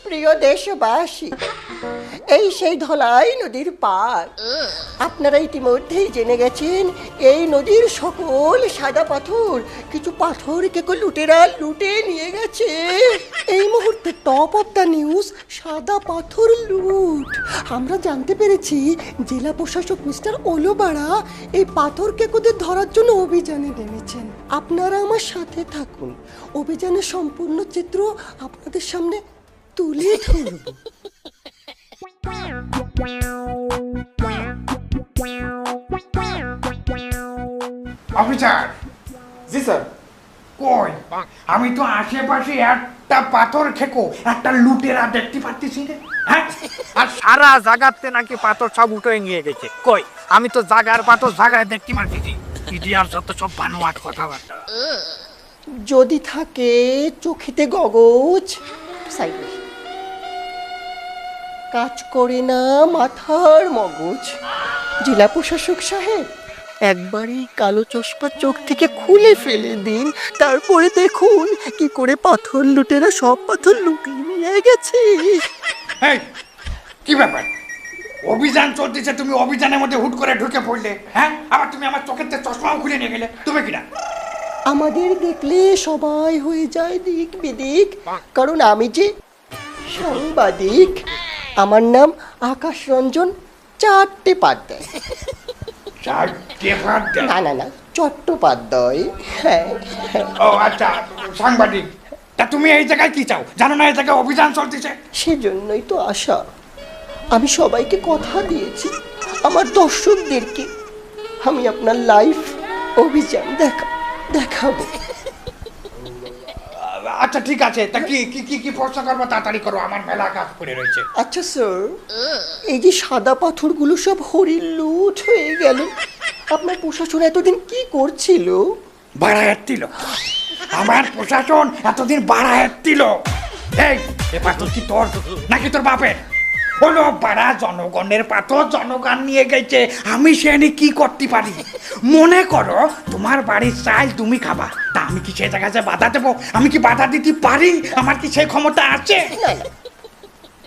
প্রিয় দেশবাসী, এই সেই ধলাই নদীর পার। আপনারা ইতিমধ্যেই জেনে গেছেন এই নদীর সকল সাদা পাথর কিছু পাথর কেকো লুটেরা লুটে নিয়ে গেছে। এই মুহূর্তে টপ অফ দ্য নিউজ, সাদা পাথর লুট। আমরা জানতে পেরেছি জেলা প্রশাসক মিস্টার ওলোবাড়া এই পাথর কেকোদের ধরার জন্য অভিযানে নেমেছেন। আপনারা আমার সাথে থাকুন, অভিযানের সম্পূর্ণ চিত্র আপনাদের সামনে তুলে ধরব। অফিসার। জি স্যার। কই, আমি তো আশেপাশে একটা পাথর খেকো একটা লুটেরা দেখতে পাচ্ছি রে। হ্যাঁ, আর সারা জায়গাতে নাকি পাথর সব উঠে নিয়ে গেছে। কই, আমি তো জায়গার পাথর জায়গায় দেখতে পাচ্ছি। ইডিয়ার যত সব বানোয়াট কথাবার্তা। যদি থাকে চোখেতে গগজ, সাইডে কাজ করে না মাথার মগজ। জেলা প্রশাসক সাহেব, একবারই কালো চশমা চোখ থেকে খুলে ফেলে দিন, তারপরে দেখুন কি করে পাথর লুটেরা সব পাথর লুটিয়ে নিয়ে গেছে। এই, কি ব্যাপার? অভিযান চলতেছে, তুমি অভিযানের মধ্যে হুট করে ঢুকে পড়লে। হ্যাঁ, আবার তুমি আমার চোখের চশমাও খুলে নিয়ে গেলে। তুমি কিনা আমাদের দেখলে সবাই হয়ে যায় দিক বিদিক, কারণ আমি যে সাংবাদিক। আমার নাম আকাশ রঞ্জন চট্টোপাধ্যায়। না না না, চট্টোপাধ্যায়। হ্যাঁ হ্যাঁ। ও আচ্ছা, সাংবাদিক। তা তুমি এই জায়গায় কি চাও? জানো না এই জায়গায় অভিযান চলতেছে? সেজন্যই তো আশা। আমি সবাইকে কথা দিয়েছি, আমার দর্শকদেরকে আমি আপনার লাইভ অভিযান দেখাবো। আচ্ছা ঠিক আছে, তা কি কি কি কি প্রশ্ন করবো? তাড়াতাড়ি করো, আমার মেলা কাজ পড়ে রয়েছে। আচ্ছা স্যার, এই যে সাদা পাথরগুলো সব হরিণ লুট হয়ে গেল, আপনার প্রশাসন এতদিন কি করছিল? বাড়া এত্তিল। আমার প্রশাসন এতদিন বাড়া এত্তিল। এই, এ পাথর কি তোর নাকি তোর বাপের? হলো বাড়া জনগণের পাথর, জনগণ নিয়ে গেছে, আমি সে নিয়ে কি করতে পারি? মনে করো তোমার বাড়ির চাল তুমি খাবা, তা আমি কি সে জায়গায় বাধা দেবো? আমি কি বাধা দিতে পারি? আমার কি সেই ক্ষমতা আছে? না না,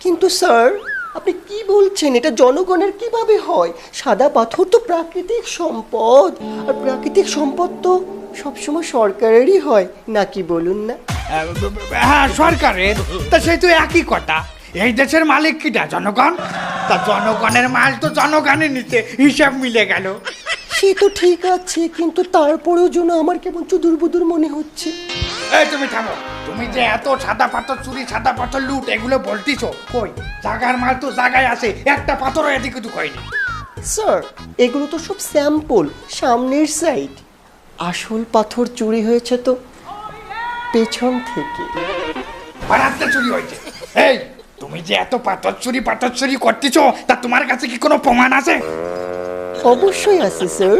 কিন্তু স্যার আপনি কি বলছেন? এটা জনগণের কিভাবে হয়? সাদা পাথর তো প্রাকৃতিক সম্পদ, আর প্রাকৃতিক সম্পদ তো সবসময় সরকারেরই হয় নাকি, বলুন না? হ্যাঁ, সরকারের। তা সেই তো একই কথা। এই দেশের মালিক কিটা? জনগণ। তা জনগণের মাল তো জনগণের নিতে, হিসাব মিলে গেল। সে তো ঠিক আছে, কিন্তু তারপরেও যেন আমার কেমন চুদুর বুদুর মনে হচ্ছে। এই তুমি থামো। তুমি যে এত সাদা পাথর চুরি, সাদা পাথর লুট এগুলো বলতিছো, কই জাগার মাল তো জায়গায় আছে, একটা পাথরও এদিকে তো হয়নি। স্যার এগুলো তো সব স্যাম্পল, সামনের সাইড। আসল পাথর চুরি হয়েছে তো পেছন থেকে। বারাতে চুরি হয়েছে। এই, তুমি যে এত পাথর চুরি করতেছো, তা তোমার কাছে কি কোনো প্রমাণ আছে? অবশ্যই আছে স্যার,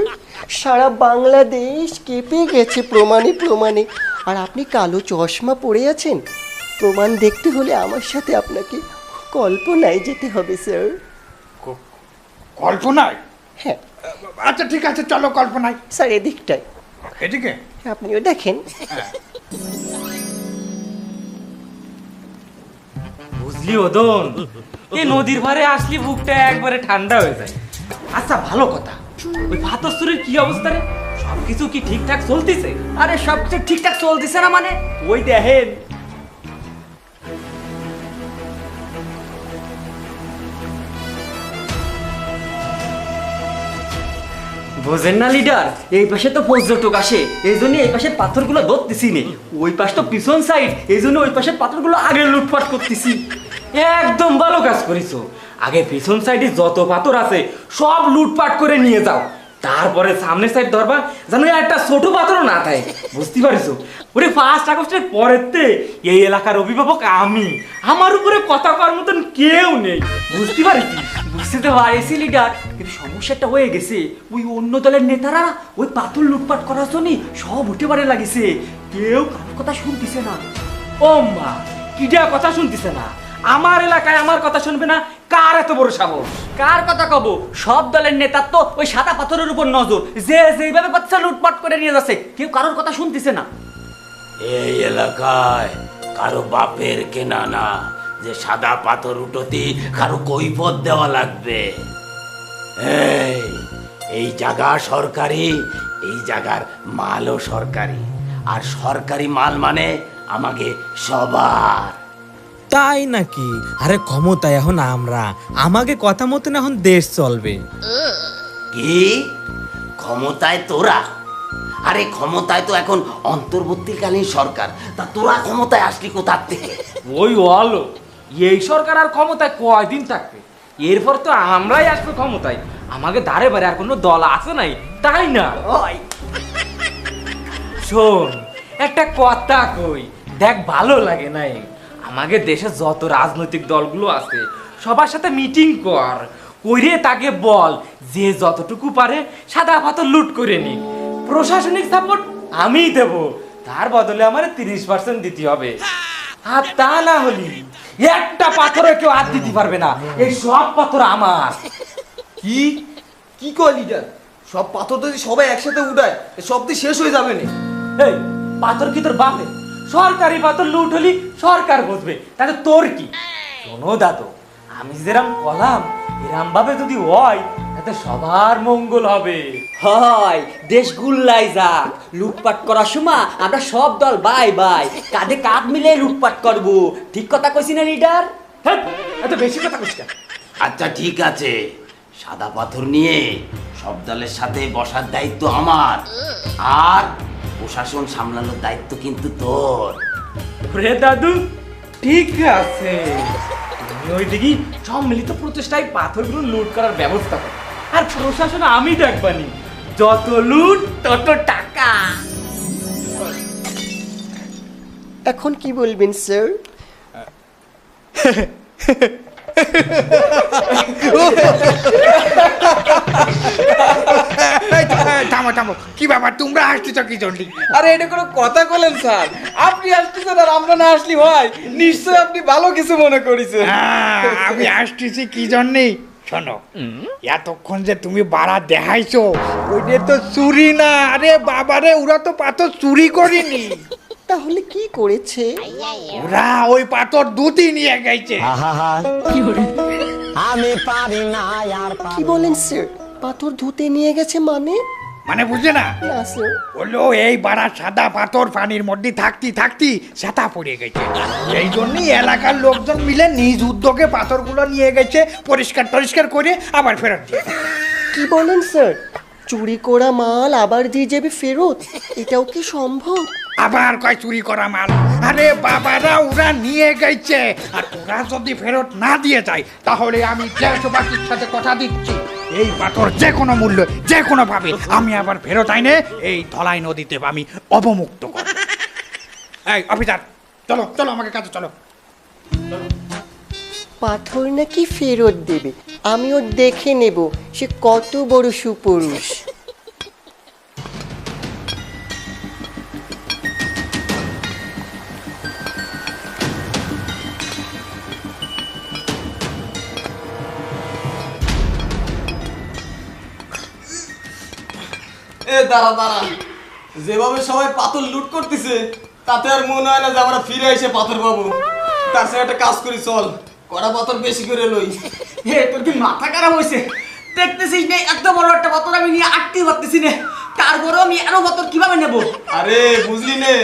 সারা বাংলাদেশ কেঁপে গেছে প্রমাণে। আর আপনি কালো চশমা পরে আছেন, প্রমাণ দেখতে হলে আমার সাথে আপনাকে কল্পনায় যেতে হবে স্যার। কল্পনায়? হ্যাঁ আচ্ছা ঠিক আছে, চলো কল্পনায়। স্যার এদিকটায়, এদিকে আপনিও দেখেন। বুঝলি ওদন, এই নদীর ধারে আসলে বুকটা একবারে ঠান্ডা হয়ে যায়। আচ্ছা ভালো কথা, ওই ভাতস্তুরের কি অবস্থা রে? সবকিছু কি ঠিকঠাক চলতেছে? আরে সবচেয়ে ঠিকঠাক চলতেছে না মানে? ওই দেখেন, বোঝেন না লিডার, এই পাশে তো পর্যটক আসে, এই জন্য এই পাশের পাথরগুলো ধরতেছি নে। ওই পাশ তো পিছন সাইড, এই জন্য ওই পাশের পাথরগুলো আগে লুটপাট করতেছি। একদম ভালো কাজ করিছো। আগে পিছন সাইডে যত পাথর আছে সব লুটপাট করে নিয়ে যাও, তারপরে সামনের সাইড ধরবা যেন একটা ছোট পাথরও না থাকে। বুঝতে পারিছো? ওরে 1 আগস্টের পরেতে এই এলাকার অভিভাবক আমি, আমার উপরে কথা করার মতন কেউ নেই। বুঝতে পারিস? বুঝতে তো পারিছি লিডার, কিন্তু সমস্যাটা হয়ে গেছে, ওই অন্য দলের নেতারা ওই পাথর লুটপাট করার জন্য সব উঠে পারে লাগিছে, কেউ কারোর কথা শুনতেছে না। ও মা, কিডা কথা শুনতেছে না? আমার এলাকায় আমার কথা শুনবে না? কার এত বড় সাহস? কার কথা কব? সব দলের নেতার তো ওই সাদা পাথরের উপর নজর, যে যেভাবে বাচ্চা লুটপাট করে নিয়ে যাচ্ছে, কেউ কারোর কথা শুনতেছে না। এই এলাকায় কারো বাপের কেনা না যে সাদা পাথর উঠোতে কারো কৈফত দেওয়া লাগবে। এই জায়গা সরকারি, এই জায়গার মালও সরকারি, আর সরকারি মাল মানে আমাকে সবার। তাই নাকি? আরে ক্ষমতা এখন আমরা, আমাকে কথা মতন এখন দেশ চলবে। কি ক্ষমতায় তোরা? আরে ক্ষমতায় তো এখন অন্তর্বর্তীকালীন সরকার, তা তোরা ক্ষমতায় আসলি কোথার থেকে? ওই আলো, এই সরকার আর ক্ষমতায় কয়দিন থাকবে? এরপর তো আমরাই আসবো ক্ষমতায়। আমাকে দাঁড়ে বাড়ে আর কোনো দল আছে নাই, তাই না? শোন, একটা কথা কই, দেখ ভালো লাগে নাই, আমাকে দেশে যত রাজনৈতিক দলগুলো আছে সবার সাথে মিটিং কর, কইরে তাকে বল যে যতটুকু পারে সাদা পাথর লুট করে নি। প্রশাসনিক সাপোর্ট আমিই দেব, তার বদলে আমার 30% দিতে হবে। আর তা না হলে একটা পাথরে কেউ হাত দিতে পারবে না, এই সব পাথর আমার। কি কি কয় লিডার? সব পাথর যদি সবাই একসাথে উঠায় সব তো শেষ হয়ে যাবে না। এই পাথর কি তোর বাপে? সরকারি পাথর লুট হলি সরকার বুঝবে, তাহলে তোর কি? শোনো দাদু, আমি যেরাম কলাম এরাম ভাবে যদি হয় তাতে সবার মঙ্গল হবে। হয় দেশ গুল্লাই যাক, লুটপাট করার সময় আমরা সব দল বাই বাই কাঁধে কাঁধ মিলে লুটপাট করব। ঠিক কথা কইছি না লিডার? হ্যাঁ, এত বেশি কথা কইস কেন? আচ্ছা ঠিক আছে, সাদা পাথর নিয়ে সব দলের সাথে বসার দায়িত্ব আমার, আর প্রশাসন সামলানোর দায়িত্ব কিন্তু তোর। রে দাদু, ঠিক আছে, তুমি ওইদিকে সম্মিলিত প্রচেষ্টায় পাথরগুলো লুট করার ব্যবস্থা কর, আর প্রশাসন আমি দেখবানি, যত লুট তত টাকা। এখন কি বলবেন স্যার? থামো থামো, কি ব্যাপার তোমরা হাসতেছ কি জন্যে? আরে এটা কোনো কথা বলেন স্যার? আপনি আসতেছেন আর আমরা না আসলি হয়, নিশ্চয় আপনি ভালো কিছু মনে করেছেন। আমি আসতেছি কি জন্যে শোনো, এতক্ষণ যে তুমি বাড়া দেখাইছো ওইটা তো চুরি না। আরে বাবারে, ওরা তো পাথর চুরি করেনি, তাহলে কি করেছে? ওরা ওই পাথর দুটি নিয়ে গেছে। কি বলেন স্যার? পাথর ধুতে নিয়ে গেছে মানে? মানে বুঝলে না? না স্যার। বললো এই বাড়া সাদা পাথর পানির মধ্যে থাকতি ছাতা পড়ে গেছে, এই জন্যই এলাকার লোকজন মিলে নিজ উদ্যোগে পাথরগুলো নিয়ে গেছে, পরিষ্কার করে আবার ফেরত দিয়ে। কি বলেন স্যার? চুরি করা মাল আবার দিয়ে যাবে ফেরত? এটাও কি সম্ভব? আবার কয় চুরি করা মাল? আরে বাবারা, ওরা নিয়ে গেছে, আর ওরা যদি ফেরত না দিয়ে যায় তাহলে আমি দেশবাসীর সাথে কথা দিচ্ছি, এই পাথর যে কোনো মূল্য যে কোনো ভাবে আমি আবার ফেরত আইনে এই ধলাই নদীতে আমি অবমুক্ত করব। এই অফিসার, চলো চলো আমাকে কাছে চলো। পাথর নাকি ফেরত দেবে, আমিও দেখে নেব সে কত বড় সুপুরুষ। এ দাঁড়া দাঁড়া, যেভাবে সবাই পাথর লুট করতেছে তাতে আর মনে হয় না যে আমরা ফিরে এসে পাথর পাবো। তার সাথে একটা কাজ করি, চল কড়া পাথর বেশি করে লই। হে, তোর কি মাথা খারাপ হয়েছে? দেখতেছিস না এত বড় একটা পাথর আমি নিয়ে আটকে পারতেছি না, তারপরেও আমি এত পাথর কিভাবে নেব? আরে বুঝলি নে,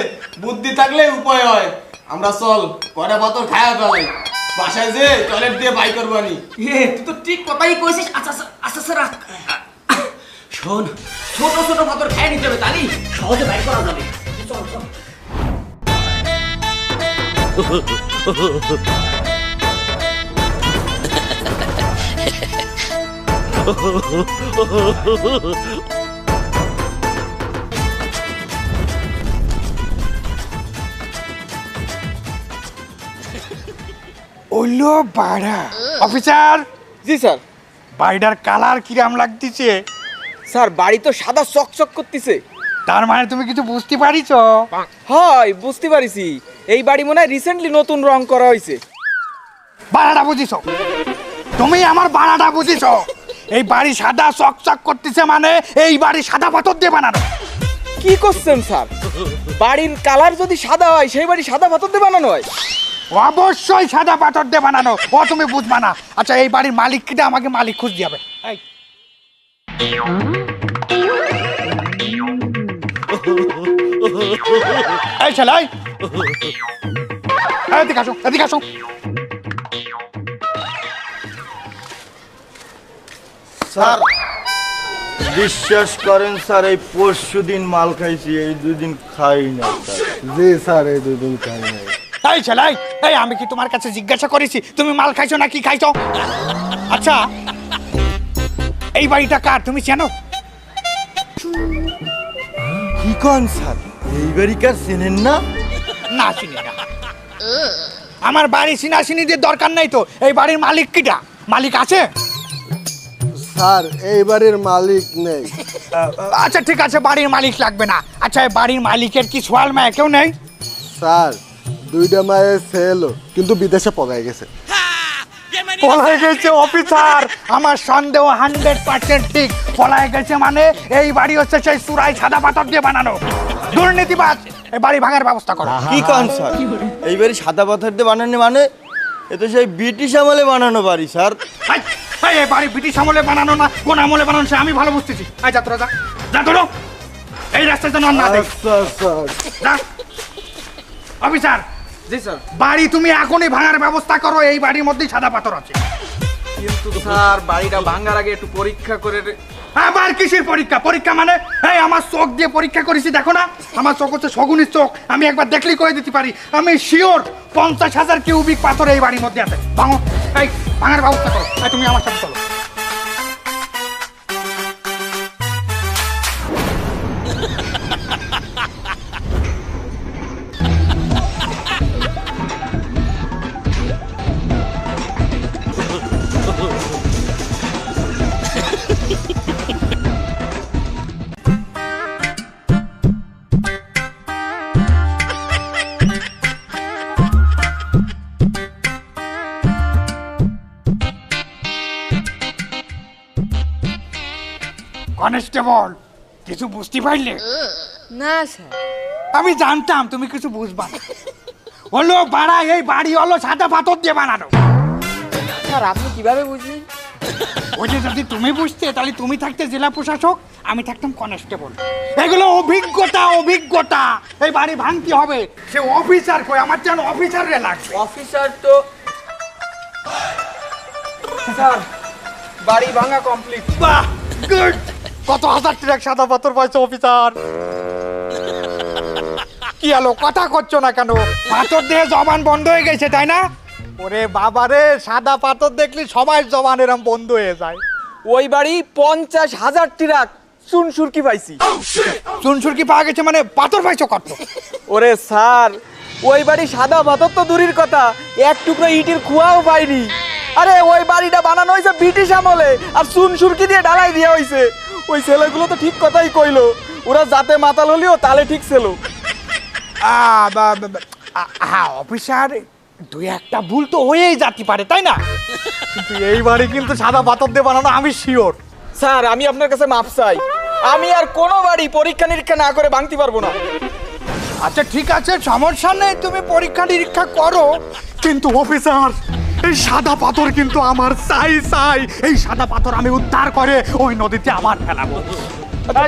বুদ্ধি থাকলে উপায় হয়। আমরা চল কড়া পাথর খায়া ফেলাই, বাসায় যে টয়লেট দিয়ে বাই করবানি। হে, তুই তো ঠিক কথাই কইছিস। আচ্ছা আচ্ছা আচ্ছা আচ্ছা, রাখ। শোন, ছোট ছোট পাথর খাই নিতে হবে, তাহলে সহজে বাইর করা যাবে। চল চল। ওলো বাড়া। অফিসার, জি স্যার। বাড়িটার কালার কিরাম লাগতেছে? স্যার বাড়ি তো সাদা চকচক করতেছে। তার মানে তুমি কিছু বুঝতে পারিছ? হয়, বুঝতে পারিছি। এই বাড়ি মনে হয় রিসেন্টলি নতুন রং করা হয়েছে। বাড়াটা বুঝিছ? তুমি আমার বাড়াটা বুঝিছ? এই বাড়ি সাদা চকচক করতেছে মানে এই বাড়ি সাদা পাথর দিয়ে বানানো। কি করছেন স্যার? বাড়ির কালার যদি সাদা হয় সেই বাড়ি সাদা পাথর দিয়ে বানানো হয়? অবশ্যই সাদা পাথর দিয়ে বানানো। ও তুমি বুঝবা না। আচ্ছা এই বাড়ির মালিক কিটা, আমাকে মালিক খুঁজ দিবে। এই ছেলে, এদিকে আসো, এদিকে আসো। স্যার বিশ্বাস করেন স্যার, এই পরশু দিন মাল খাইছি, এই 2 দিন খাই না স্যার। জি স্যার, এই 2 দিন খাই নাই। এই ছেলে, এই আমি কি তোমার কাছে জিজ্ঞাসা করেছি তুমি মাল খাইছো না কি খাইছো? আচ্ছা এই বাড়িটা কার তুমি চেনো? কি কোন স্যার, এই বাড়িকার চেনেন না? না চিনি না। আমার বাড়ি চিনাচিনিদের দরকার নাই তো। এই বাড়ির মালিক কিটা? মালিক আছে? স্যার এই বাড়ির মালিক নেই। আচ্ছা ঠিক আছে, বাড়ির মালিক লাগবে না। আচ্ছা এই বাড়ির মালিকের কি সোয়াল মায়া কেউ নেই? স্যার 2টা মায়ের ছেল কিন্তু বিদেশে পলায় গেছে। পলায় গেছে অফিসার? আমার সন্দেহ 100% ঠিক। পলায় গেছে মানে এই বাড়ি হচ্ছে সেই চুরাই সাদা পাথর দিয়ে বানানো। দুর্নীতিবাজ, এই বাড়ি ভাঙার ব্যবস্থা করো। কি কোন স্যার, এই বাড়ি সাদা পাথর দিয়ে বানানো মানে এ তো সেই ব্রিটিশ আমলে বানানো বাড়ি স্যার। এই বাড়ি ব্রিটিশ আমলে বানানো না কোন আমলে বানানো সে আমি ভালো বুঝতেছি। এই যা তোরা যা, যা তোরা এই রাস্তায় যেন না দেখ। যা অফিসার। জি স্যার। বাড়ি তুমি এখনই ভাঙার ব্যবস্থা করো, এই বাড়ির মধ্যেই সাদা পাথর আছে। কিন্তু স্যার বাড়িটা ভাঙার আগে একটু পরীক্ষা করে। আবার কিসের পরীক্ষা? পরীক্ষা মানে এই আমার চোখ দিয়ে পরীক্ষা করেছি, দেখো না আমার চোখ হচ্ছে শগুনের চোখ। আমি একবার দেখলেই করে দিতে পারি। আমি শিওর 50,000 কিউবিক পাথর এই বাড়ির মধ্যে আছে। ভাঙো, এই ভাঙার ব্যবস্থা করো। এই তুমি আমার সাথে চলো। কনস্টেবল কিছু বুঝতে পারলে? না স্যার। আমি জানতাম তুমি কিছু বুঝবা না। হলো বাড়া, এই বাড়ি হলো সাদা পাথর দিয়ে বানানো। স্যার আপনি কিভাবে বুঝলেন? ওই যে যদি তুমি বুঝতে তাহলে তুমি থাকতে জেলা প্রশাসক, আমি থাকতাম কনস্টেবল। এগুলো অভিজ্ঞতা, অভিজ্ঞতা। এই বাড়ি ভাঙতে হবে, সে অফিসার কই? আমার যেন অফিসার রে লাগবে। অফিসার তো স্যার বাড়ি ভাঙা কমপ্লিট। বাহ, গুড। কত হাজার ট্রাক সাদা পাথর পাইছো অফিসার? কি হলো, কথা করছো না কেন? পাথর দিয়ে জবান বন্ধ হয়ে গেছে তাই না? ওরে বাবারে, সাদা পাথর দেখলি সবাই জবান এরম বন্ধ হয়ে যায়। ওই বাড়ি 50,000 ট্রাক চুনসুরকি পাইছি। চুনসুরকি পাওয়া গেছে মানে পাথর পাইছো কত? ওরে স্যার ওই বাড়ি সাদা পাথর তো দূরের কথা, এক টুকরো ইটের কুয়াও পাইনি। আরে ওই বাড়িটা বানানো হয়েছে ব্রিটিশ আমলে, আর চুনসুরকি দিয়ে ঢালাই দেওয়া হয়েছে। ওই ছেলেগুলো তো ঠিক কথাই কইলো, ওরা যাতে মাতাল হলিও তালে ঠিক ছিল। হ্যাঁ অফিসার, 2-1টা ভুল তো হয়েই যেতে পারে তাই না? কিন্তু এই বাড়ি কিন্তু সাদা পাথর দিয়ে বানানো, আমি শিওর। স্যার আমি আপনার কাছে মাপ চাই, আমি আর কোনো বাড়ি পরীক্ষা নিরীক্ষা না করে ভাঙতে পারবো না। আচ্ছা ঠিক আছে, সমস্যা নেই, তুমি পরীক্ষা নিরীক্ষা করো। কিন্তু অফিসার, এই সাদা পাথর কিন্তু আমার চাই চাই। এই সাদা পাথর আমি উদ্ধার করে ওই নদীতে আবার ফেলাবো।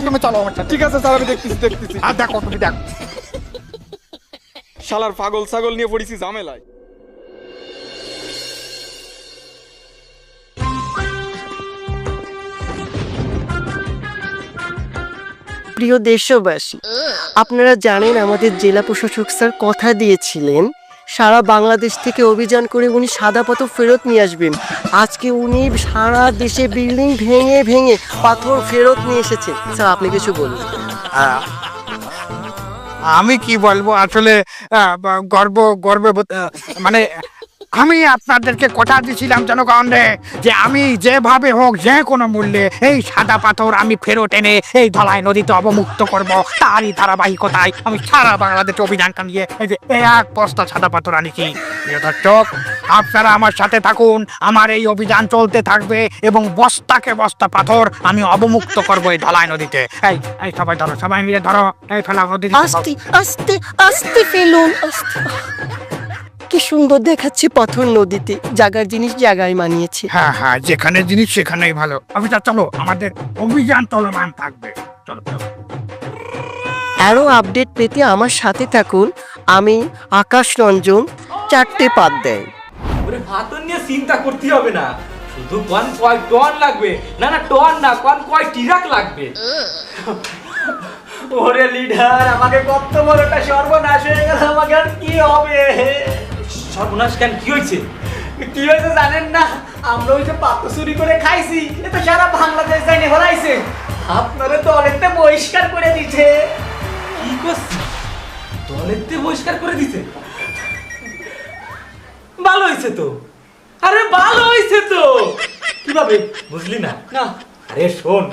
তুমি চলো আমার সাথে। ঠিক আছে স্যার, আমি দেখতেছি। আর দেখো, তুমি দেখো। শালার পাগল ছাগল নিয়ে পড়েছি ঝামেলায়। প্রিয় দেশবাসী, আপনারা জানেন আমাদের জেলা প্রশাসক স্যার কথা দিয়েছিলেন সারা বাংলাদেশ থেকে অভিযান করে উনি সাদা পাথর ফেরত নিয়ে আসবেন। আজকে উনি সারা দেশে বিল্ডিং ভেঙে ভেঙে পাথর ফেরত নিয়ে এসেছেন। স্যার আপনি কিছু বলুন। আমি কি বলবো আসলে, গর্বে মানে আমি আপনাদেরকে কথা দিয়েছিলাম জনগণে যে আমি যেভাবে হোক যে কোনো মূল্যে এই সাদা পাথর আমি ফেরত এনে এই ধলাই নদীতে অবমুক্ত করব। তারই ধারাবাহিকতায় আমি সারা বাংলাদেশে অভিযান চালিয়ে এই যে 1 বস্তা সাদা পাথর আনিছি। প্রিয় দর্শক, আপনারা আমার সাথে থাকুন, আমার এই অভিযান চলতে থাকবে এবং বস্তাকে বস্তা পাথর আমি অবমুক্ত করবো এই ধলাই নদীতে। এই এই সবাই ধরো, সবাই মিলে ধরো, এই ফেলা নদীতে। আস্তে আস্তে আস্তে ফেলুন, আস্তে। কি সুন্দর দেখাচ্ছে পাথর নদীতে, জায়গার জিনিস জায়গায় মানিয়েছে। হ্যাঁ হ্যাঁ, যেখানে জিনিস সেখানেই ভালো। অফিসার চলো, আমাদের অভিযান চলমান থাকবে। চলো চলো। আরও আপডেট পেতে আমার সাথে থাকুন। আমি আকাশ রঞ্জন, 4টে পাত দেয়। ওরে পাথর নিয়ে চিন্তা করতে হবে না, শুধু কোন কয় টন লাগবে, না না টন না, কোন কয় ট্রাক লাগবে। ওরে লিডার, আমাকে কত বড় একটা সর্বনাশ হয়ে গেল, আমাকে আর কি হবে? সর্বনাশ কেন, কি হয়েছে? কি হয়েছে জানেন না? আমরা ওই যে পাত্র চুরি করে খাইছি, এ তো সারা বাংলাদেশ জানে হরাইছে। আপনারা দলেতে বহিষ্কার করে দিছে। কি করছি? দলেতে বহিষ্কার করে দিছে? ভালো হয়েছে তো, আরে ভালো হয়েছে তো। কিভাবে বুঝলি না? না, আরে শোন,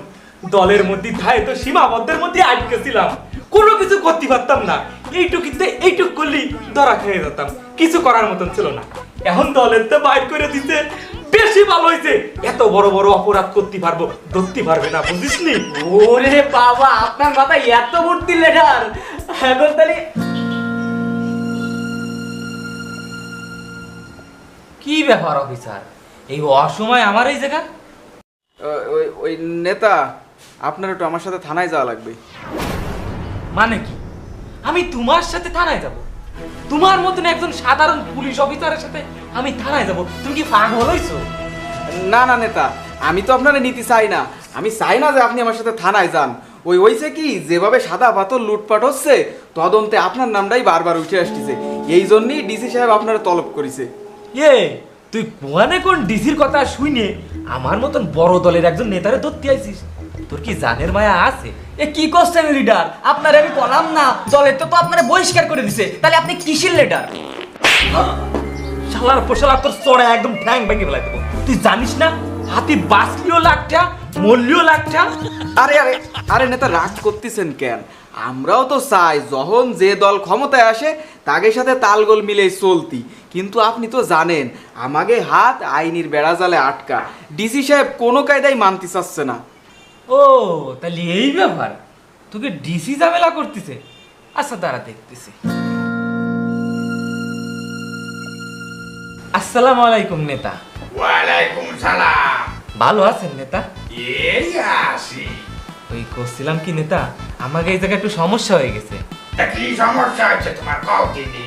দলের মধ্যে থাই তো সীমাবদ্ধের মধ্যে আটকেছিলাম, কোনো কিছু করতে পারতাম না। এইটুক করলি ধরা খেয়ে যেতাম, কিছু করার মতন ছিল না। এখন দলের তো বাইর করে দিতে, বেশি ভালো হয়েছে। এত বড় বড় অপরাধ করতে পারবো, ধরতে পারবে না, বুঝিসনি? ওরে বাবা, আপনার মাথায় এত বুদ্ধি লিডার। এখন তাহলে কি ব্যাপার অফিসার, এই অসময় আমার এই জায়গা? ওই নেতা, আপনার একটু আমার সাথে থানায় যাওয়া লাগবে। মানে কি, আমি তোমার সাথে থানায় যাব? তোমার মতন একজন সাধারণ পুলিশ অফিসারের সাথে আমি থানায় যাব? তুমি কি পাগল হইছো? না না নেতা, আমি তো আপনারা নিতে চাই না। আমি চাই না যে আপনি আমার সাথে থানায় যান। ওই হয়েছে কি, যেভাবে সাদা পাথর লুটপাট হচ্ছে, তদন্তে আপনার নামটাই বারবার উঠে আসতেছে। এই জন্যই ডিসি সাহেব আপনারা তলব করেছে। তুই কোয়ানে কোন ডিসির কথা শুনে আমার মতন বড় দলের একজন নেতারে ধরতে আইছিস? তোর কি জানের মায়া আছে? এ কি করছেন লিডার? আপনারে আমি বললাম না, দলের তো আপনারে বহিষ্কার করে দিছে, তাহলে আপনি কিসের লিডার? শালার পোশালা তোর চড়া একদম ঠ্যাং ভেঙে ফেলাই দেবো। তুই জানিস না, হাতি বাঁচলিও লাখটা, মরলিও লাখটা। আরে আরে আরে নেতা, রাগ করতেছেন কেন? আমরাও তো চাই যখন যে দল ক্ষমতায় আসে তাদের সাথে তালগোল মিলে চলতি। কিন্তু আপনি তো জানেন, আমাকে হাত আইনির বেড়াজালে আটকা। ডিসি সাহেব কোনো কায়দায় মানতে চাচ্ছে না। ও তাহলে এই ব্যাপার, তোকে ডিসি ঝামেলা করতেছে? আচ্ছা দাঁড়া, দেখতেছি। আসসালামু আলাইকুম নেতা। ওয়ালাইকুম সালাম। ভালো আছেন নেতা? এই আসি। ওই করছিলাম কি নেতা, আমাকে এই জায়গায় একটু সমস্যা হয়ে গেছে। তা কি সমস্যা হচ্ছে তোমার, কও দিদি?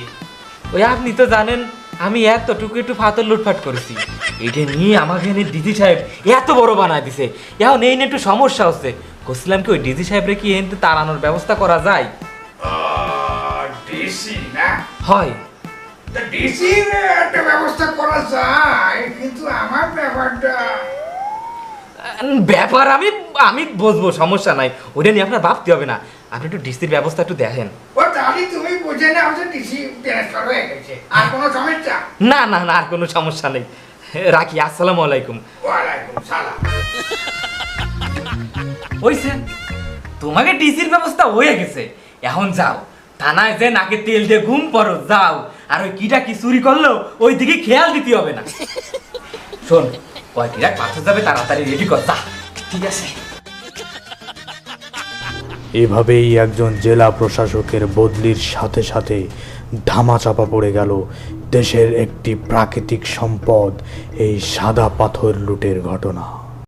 ওই আপনি তো জানেন আমি এতটুকু একটু পাথর লুটপাট করেছি, এটা নিয়ে আমাকে ডিজি সাহেব এত বড় বানায় দিছে। এখন এই নিয়ে একটু সমস্যা হচ্ছে। করছিলাম কি, ওই ডিজি সাহেবরে কি এনতে তাড়ানোর ব্যবস্থা করা যায়? ডিসি না হয়? তা ডিসির একটা ব্যবস্থা করা যায়, কিন্তু আমার ব্যাপারটা ব্যাপার আমি বুঝবো, সমস্যা নাই, ওটা নিয়ে আপনার ভাবতে হবে না। আপনি একটু ডিসির ব্যবস্থা একটু দেখেন। ও তাহলে তুমি বুঝে নাও যে ডিসি ট্রান্সফার হয়ে গেছে, আর কোনো সমস্যা? না না না, আর কোনো সমস্যা নেই। রাখি, আসসালামু আলাইকুম। ওয়ালাইকুম সালাম। হইছে, তোমাকে ডিসির ব্যবস্থা হয়ে গেছে। এখন যাও, থানায় যে নাকে তেল দিয়ে ঘুম পড়ো, যাও। আর ওই কিটা কি চুরি করলো ওই দিকে খেয়াল দিতে হবে না। শোন, কয়টিরা পাথর যাবে তাড়াতাড়ি রেডি কর। ঠিক আছে। এভাবেই একজন জেলা প্রশাসকের বদলির সাথে সাথে ধামাচাপা পড়ে গেল দেশের একটি প্রাকৃতিক সম্পদ, এই সাদা পাথর লুটের ঘটনা।